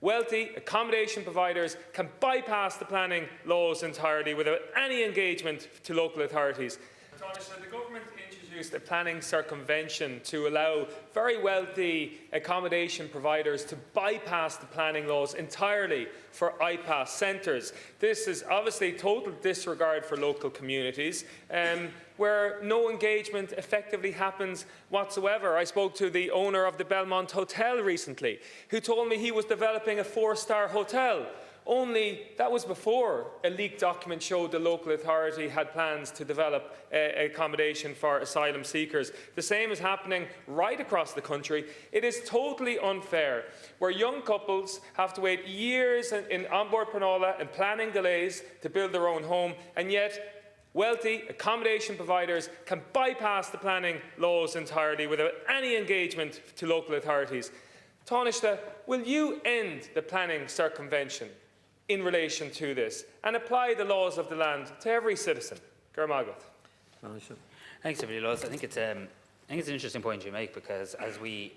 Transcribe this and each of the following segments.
Wealthy accommodation providers can bypass the planning laws entirely without any engagement to local authorities. The government introduced a planning circumvention to allow very wealthy accommodation providers to bypass the planning laws entirely for IPAS centres. This is obviously total disregard for local communities, where no engagement effectively happens whatsoever. I spoke to the owner of the Belmont Hotel recently, who told me he was developing a 4-star hotel. Only that was before a leaked document showed the local authority had plans to develop accommodation for asylum seekers. The same is happening right across the country. It is totally unfair, where young couples have to wait years in onboard Panola and planning delays to build their own home, and yet wealthy accommodation providers can bypass the planning laws entirely without any engagement to local authorities. Tánaiste, will you end the planning circumvention in relation to this and apply the laws of the land to every citizen? Thanks, everybody. I think it's an interesting point you make, because as we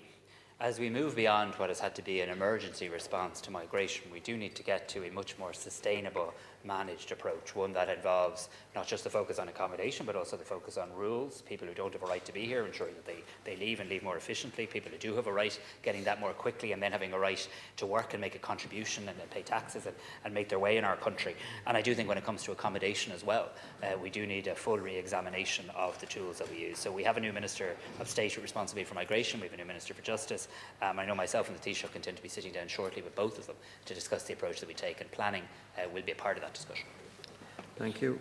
move beyond what has had to be an emergency response to migration, we do need to get to a much more sustainable, managed approach, one that involves not just the focus on accommodation, but also the focus on rules. People who don't have a right to be here, ensuring that they leave and leave more efficiently. People who do have a right, getting that more quickly, and then having a right to work and make a contribution and pay taxes and make their way in our country. And I do think when it comes to accommodation as well, we do need a full re-examination of the tools that we use. So we have a new Minister of State with responsibility for migration. We have a new Minister for Justice. I know myself and the Taoiseach intend to be sitting down shortly with both of them to discuss the approach that we take, and planning will be a part of that discussion. Thank you.